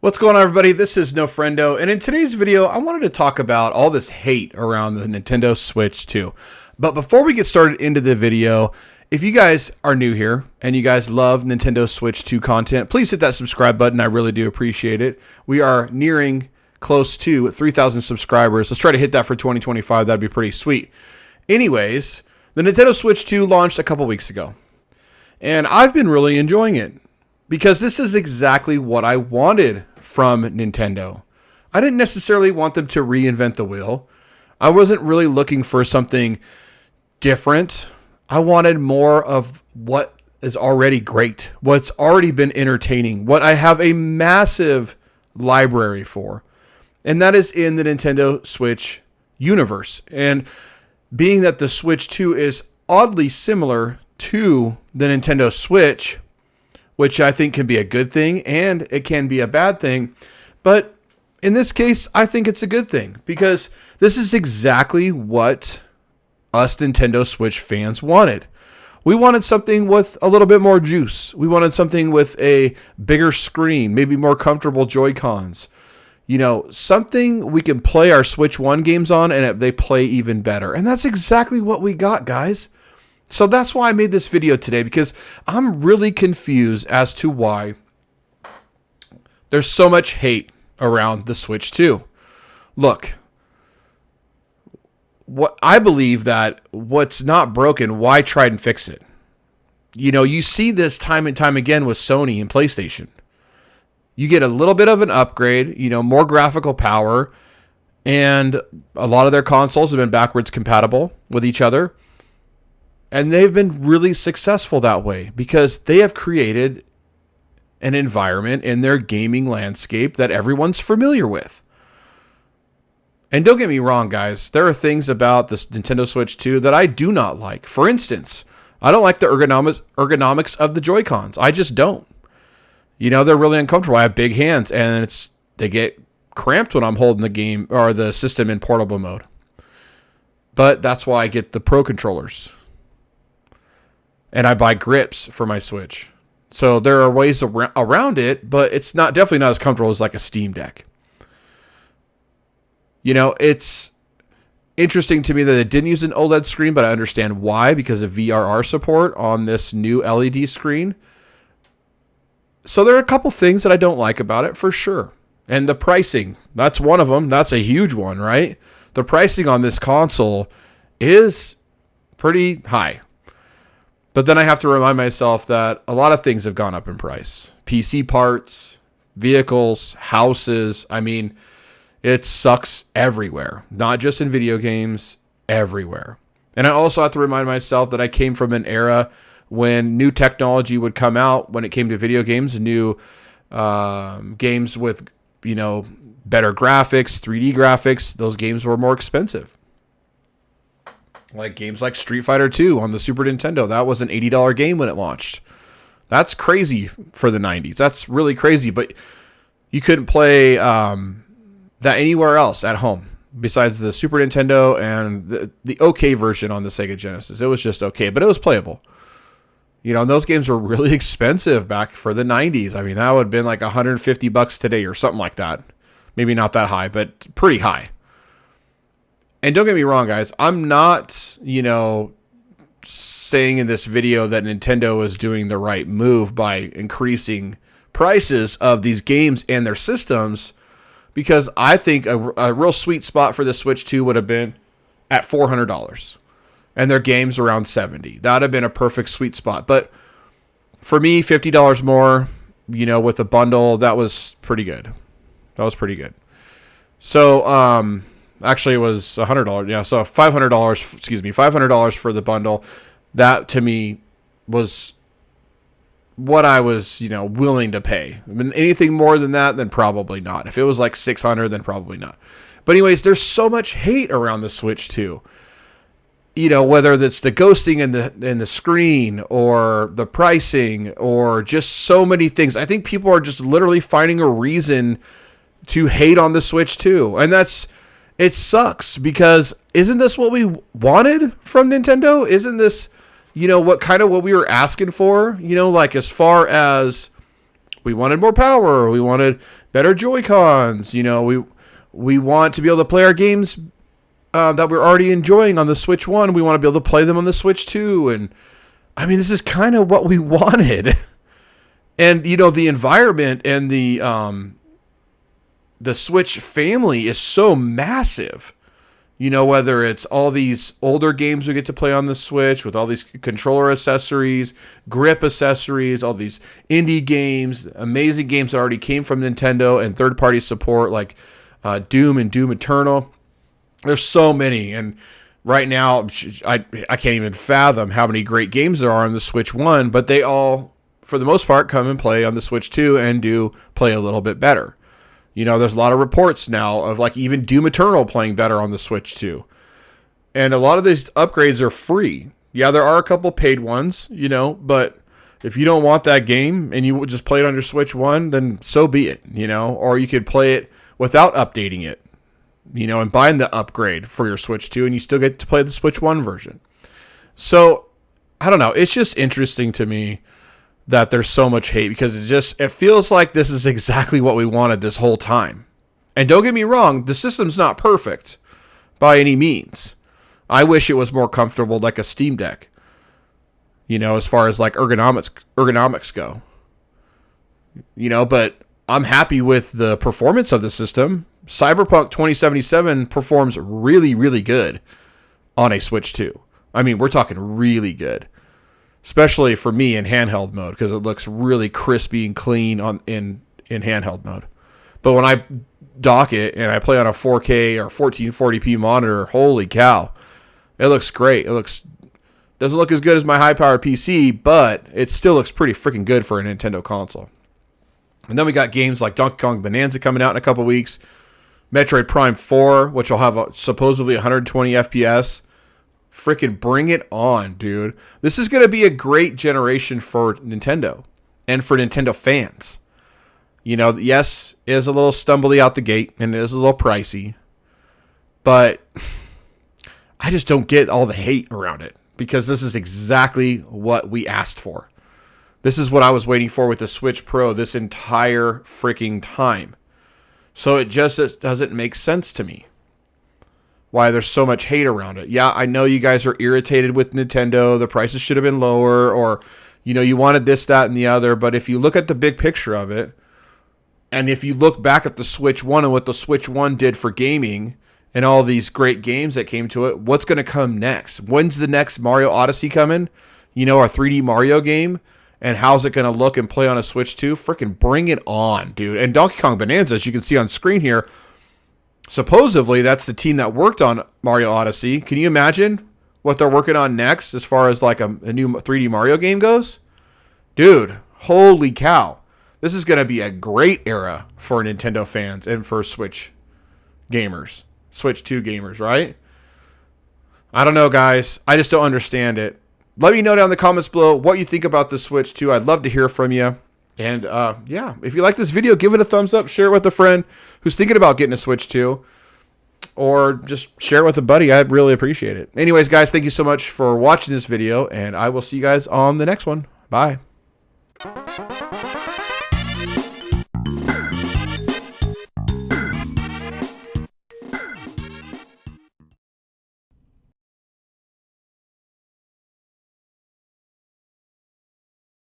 What's going on, everybody? This is No Friendo, and in today's video, I wanted to talk about all this hate around the Nintendo Switch 2. But before we get started into the video, if you guys are new here and you guys love Nintendo Switch 2 content, please hit that subscribe button. I really do appreciate it. We are nearing close to 3,000 subscribers. Let's try to hit that for 2025. That'd be pretty sweet. Anyways, the Nintendo Switch 2 launched a couple weeks ago, and I've been really enjoying it. Because this is exactly what I wanted from Nintendo. I didn't necessarily want them to reinvent the wheel. I wasn't really looking for something different. I wanted more of what is already great, what's already been entertaining, what I have a massive library for. And that is in the Nintendo Switch universe. And being that the Switch 2 is oddly similar to the Nintendo Switch, which I think can be a good thing and it can be a bad thing. But in this case, I think it's a good thing because this is exactly what us Nintendo Switch fans wanted. We wanted something with a little bit more juice. We wanted something with a bigger screen, maybe more comfortable Joy-Cons. You know, something we can play our Switch 1 games on and they play even better. And that's exactly what we got, guys. So that's why I made this video today, because I'm really confused as to why there's so much hate around the Switch 2. Look, what I believe that what's not broken, why try and fix it? You know, you see this time and time again with Sony and PlayStation. You get a little bit of an upgrade, you know, more graphical power, and a lot of their consoles have been backwards compatible with each other. And they've been really successful that way because they have created an environment in their gaming landscape that everyone's familiar with. And don't get me wrong, guys. There are things about the Nintendo Switch 2 that I do not like. For instance, I don't like the ergonomics of the Joy-Cons. I just don't. You know, they're really uncomfortable. I have big hands and they get cramped when I'm holding the game or the system in portable mode. But that's why I get the Pro controllers. And I buy grips for my Switch. So there are ways around it, but it's definitely not as comfortable as like a Steam Deck. You know, it's interesting to me that it didn't use an OLED screen, but I understand why, because of VRR support on this new LED screen. So there are a couple things that I don't like about it for sure. And the pricing, that's one of them. That's a huge one, right? The pricing on this console is pretty high. But then I have to remind myself that a lot of things have gone up in price. PC parts, vehicles, houses. I mean, it sucks everywhere. Not just in video games, everywhere. And I also have to remind myself that I came from an era when new technology would come out when it came to video games, new games with, you know, better graphics, 3D graphics. Those games were more expensive. Like games like Street Fighter 2 on the Super Nintendo. That was an $80 game when it launched. That's crazy for the 90s. That's really crazy. But you couldn't play that anywhere else at home besides the Super Nintendo and the okay version on the Sega Genesis. It was just okay, but it was playable. You know, and those games were really expensive back for the 90s. I mean, that would have been like $150 today or something like that. Maybe not that high, but pretty high. And don't get me wrong, guys. I'm not, you know, saying in this video that Nintendo is doing the right move by increasing prices of these games and their systems, because I think a real sweet spot for the Switch 2 would have been at $400 and their games around $70. That would have been a perfect sweet spot. But for me, $50 more, you know, with a bundle, that was pretty good. So, actually, it was $100. Yeah, so $500. Excuse me, $500 for the bundle. That to me was what I was, you know, willing to pay. I mean, anything more than that, then probably not. If it was like $600, then probably not. But anyways, there's so much hate around the Switch 2. You know, whether it's the ghosting in the screen or the pricing or just so many things. I think people are just literally finding a reason to hate on the Switch 2, and it sucks because isn't this what we wanted from Nintendo? Isn't this, you know, what we were asking for? You know, like as far as We wanted more power. We wanted better Joy-Cons. You know, we want to be able to play our games that we're already enjoying on the Switch 1. We want to be able to play them on the Switch 2. And, I mean, this is kind of what we wanted. And, you know, the environment and the Switch family is so massive. You know, whether it's all these older games we get to play on the Switch with all these controller accessories, grip accessories, all these indie games, amazing games that already came from Nintendo and third-party support like Doom and Doom Eternal. There's so many, and right now I can't even fathom how many great games there are on the Switch 1, but they all, for the most part, come and play on the Switch 2 and do play a little bit better. You know, there's a lot of reports now of like even Doom Eternal playing better on the Switch 2. And a lot of these upgrades are free. Yeah, there are a couple paid ones, you know, but if you don't want that game and you would just play it on your Switch 1, then so be it, you know, or you could play it without updating it, you know, and buying the upgrade for your Switch 2 and you still get to play the Switch 1 version. So, I don't know, it's just interesting to me that there's so much hate because it feels like this is exactly what we wanted this whole time. And don't get me wrong, the system's not perfect by any means. I wish it was more comfortable like a Steam Deck, you know, as far as like ergonomics go. You know, but I'm happy with the performance of the system. Cyberpunk 2077 performs really, really good on a Switch 2. I mean, we're talking really good. Especially for me in handheld mode, because it looks really crispy and clean in handheld mode. But when I dock it and I play on a 4K or 1440p monitor, holy cow, it looks great. Doesn't look as good as my high-powered PC, but it still looks pretty freaking good for a Nintendo console. And then we got games like Donkey Kong Bonanza coming out in a couple weeks, Metroid Prime 4, which will have supposedly 120 FPS. Freaking bring it on, dude. This is going to be a great generation for Nintendo and for Nintendo fans. You know, yes, it is a little stumbly out the gate and it is a little pricey, but I just don't get all the hate around it because this is exactly what we asked for. This is what I was waiting for with the Switch Pro this entire freaking time. So it just doesn't make sense to me why there's so much hate around it. Yeah, I know you guys are irritated with Nintendo. The prices should have been lower, or, you know, you wanted this, that, and the other. But if you look at the big picture of it, and if you look back at the Switch 1 and what the Switch 1 did for gaming and all these great games that came to it, what's going to come next? When's the next Mario Odyssey coming? You know, our 3D Mario game? And how's it going to look and play on a Switch 2? Freaking bring it on, dude. And Donkey Kong Bonanza, as you can see on screen here, supposedly, that's the team that worked on Mario Odyssey. Can you imagine what they're working on next as far as like a new 3D Mario game goes? Dude, holy cow. This is going to be a great era for Nintendo fans and for Switch gamers. Switch 2 gamers, right? I don't know, guys. I just don't understand it. Let me know down in the comments below what you think about the Switch 2. I'd love to hear from you. And, yeah, if you like this video, give it a thumbs up. Share it with a friend who's thinking about getting a Switch 2. Or just share it with a buddy. I'd really appreciate it. Anyways, guys, thank you so much for watching this video. And I will see you guys on the next one. Bye.